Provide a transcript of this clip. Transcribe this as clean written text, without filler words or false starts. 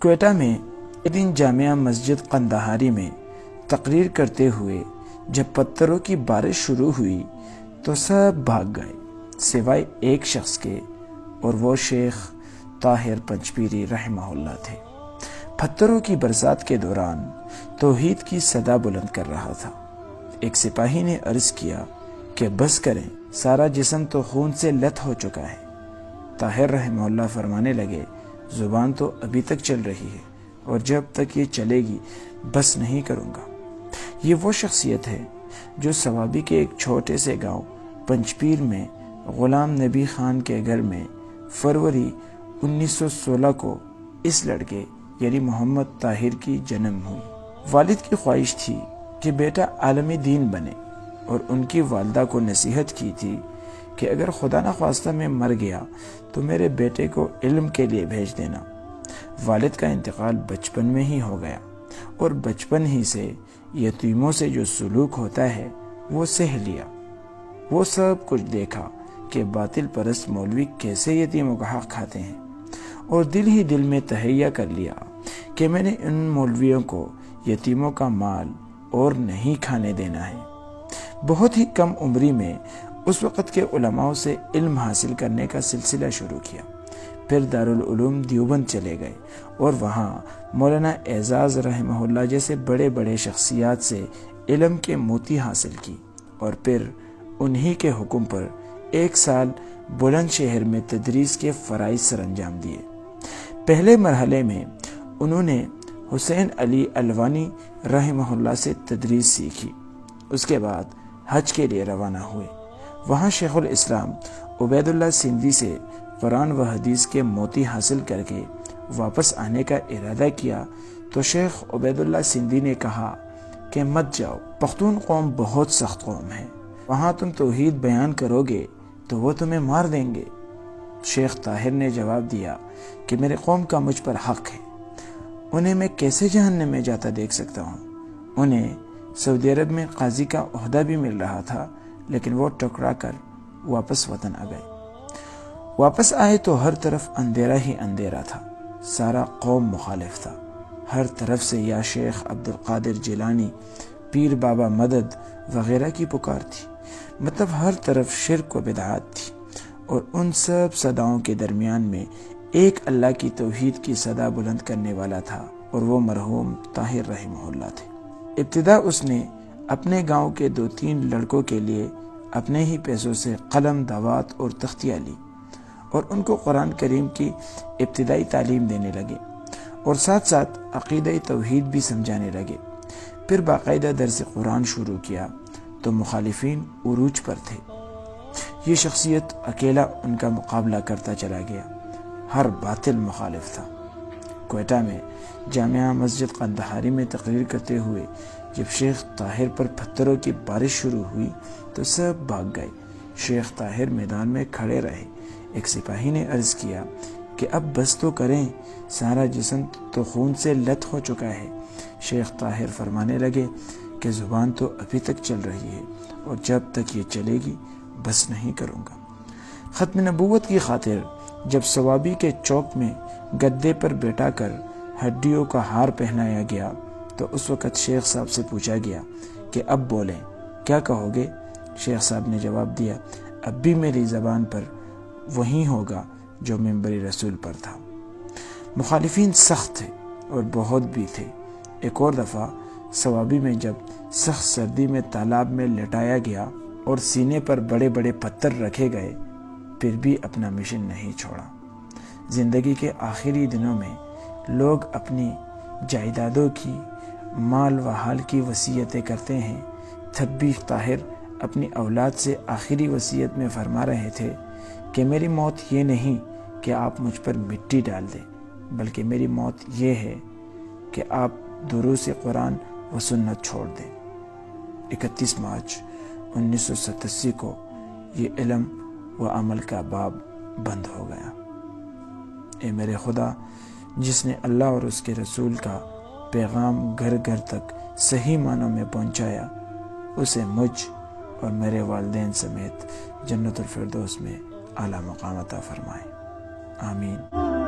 کوئٹہ میں ایک دن جامعہ مسجد قندہاری میں تقریر کرتے ہوئے جب پتھروں کی بارش شروع ہوئی تو سب بھاگ گئے سوائے ایک شخص کے، اور وہ شیخ طاہر پنجپیری رحمہ اللہ تھے۔ پتھروں کی برسات کے دوران توحید کی صدا بلند کر رہا تھا۔ ایک سپاہی نے عرض کیا کہ بس کریں، سارا جسم تو خون سے لت ہو چکا ہے۔ طاہر رحمہ اللہ فرمانے لگے، زبان تو ابھی تک چل رہی ہے اور جب تک یہ چلے گی بس نہیں کروں گا۔ یہ وہ شخصیت ہے جو سوابی کے ایک چھوٹے سے گاؤں پنجپیر میں غلام نبی خان کے گھر میں فروری 1916 کو اس لڑکے یعنی محمد طاہر کی جنم ہوئی۔ والد کی خواہش تھی کہ بیٹا عالم دین بنے، اور ان کی والدہ کو نصیحت کی تھی کہ اگر خدا نخواستہ میں مر گیا تو میرے بیٹے کو علم کے لیے بھیج دینا۔ والد کا انتقال بچپن میں ہی ہو گیا، اور بچپن ہی سے یتیموں سے جو سلوک ہوتا ہے وہ سہ لیا۔ وہ سب کچھ دیکھا کہ باطل پرست مولوی کیسے یتیموں کا حق کھاتے ہیں، اور دل ہی دل میں تہیہ کر لیا کہ میں نے ان مولویوں کو یتیموں کا مال اور نہیں کھانے دینا ہے۔ بہت ہی کم عمری میں اس وقت کے علماء سے علم حاصل کرنے کا سلسلہ شروع کیا۔ پھر دارالعلوم دیوبند چلے گئے اور وہاں مولانا اعزاز رحمہ اللہ جیسے بڑے بڑے شخصیات سے علم کے موتی حاصل کی، اور پھر انہی کے حکم پر 1 سال بلند شہر میں تدریس کے فرائض سر انجام دیے۔ پہلے مرحلے میں انہوں نے حسین علی الوانی رحمہ اللہ سے تدریس سیکھی۔ اس کے بعد حج کے لیے روانہ ہوئے۔ وہاں شیخ الاسلام عبید اللہ سندھی سے قرآن و حدیث کے موتی حاصل کر کے واپس آنے کا ارادہ کیا تو شیخ عبید اللہ سندھی نے کہا کہ مت جاؤ، پختون قوم بہت سخت قوم ہے، وہاں تم توحید بیان کرو گے تو وہ تمہیں مار دیں گے۔ شیخ طاہر نے جواب دیا کہ میرے قوم کا مجھ پر حق ہے، انہیں میں کیسے جہنم میں جاتا دیکھ سکتا ہوں۔ انہیں سعودی عرب میں قاضی کا عہدہ بھی مل رہا تھا، لیکن وہ ٹکرا کر واپس وطن آ گئے۔ واپس آئے تو ہر طرف اندھیرا ہی اندھیرا تھا، سارا قوم مخالف تھا۔ ہر طرف سے یا شیخ عبد القادر جیلانی، پیر بابا مدد وغیرہ کی پکار تھی، مطلب ہر طرف شرک و بدعات تھی، اور ان سب صداؤں کے درمیان میں ایک اللہ کی توحید کی صدا بلند کرنے والا تھا، اور وہ مرحوم طاہر رحمہ اللہ تھے۔ ابتدا اس نے اپنے گاؤں کے 2-3 لڑکوں کے لیے اپنے ہی پیسوں سے قلم، دوات اور تختیاں لی، اور ان کو قرآن کریم کی ابتدائی تعلیم دینے لگے، اور ساتھ ساتھ عقیدہ توحید بھی سمجھانے لگے۔ پھر باقاعدہ درس قرآن شروع کیا تو مخالفین عروج پر تھے۔ یہ شخصیت اکیلا ان کا مقابلہ کرتا چلا گیا، ہر باطل مخالف تھا۔ کوئٹہ میں جامعہ مسجد قندہاری میں تقریر کرتے ہوئے جب شیخ طاہر پر پتھروں کی بارش شروع ہوئی تو سب بھاگ گئے۔ شیخ طاہر میدان میں کھڑے رہے۔ ایک سپاہی نے عرض کیا کہ اب بس تو کریں، سارا جسم تو خون سے لت ہو چکا ہے۔ شیخ طاہر فرمانے لگے کہ زبان تو ابھی تک چل رہی ہے، اور جب تک یہ چلے گی بس نہیں کروں گا۔ ختم نبوت کی خاطر جب صوابی کے چوک میں گدے پر بیٹھا کر ہڈیوں کا ہار پہنایا گیا تو اس وقت شیخ صاحب سے پوچھا گیا کہ اب بولیں، کیا کہو گے؟ شیخ صاحب نے جواب دیا، اب بھی میری زبان پر وہی ہوگا جو منبر رسول پر تھا۔ مخالفین سخت تھے اور بہت بھی تھے۔ ایک اور دفعہ صوابی میں جب سخت سردی میں تالاب میں لٹایا گیا اور سینے پر بڑے بڑے پتھر رکھے گئے، پھر بھی اپنا مشن نہیں چھوڑا۔ زندگی کے آخری دنوں میں لوگ اپنی جائیدادوں کی، مال و حال کی وصیتیں کرتے ہیں، تب بھی طاہر اپنی اولاد سے آخری وصیت میں فرما رہے تھے کہ میری موت یہ نہیں کہ آپ مجھ پر مٹی ڈال دیں، بلکہ میری موت یہ ہے کہ آپ دروس قرآن و سنت چھوڑ دیں۔ 31 مارچ 1987 کو یہ علم و عمل کا باب بند ہو گیا۔ اے میرے خدا، جس نے اللہ اور اس کے رسول کا پیغام گھر گھر تک صحیح معنوں میں پہنچایا، اسے مجھ اور میرے والدین سمیت جنت الفردوس میں اعلیٰ مقام عطا فرمائے۔ آمین۔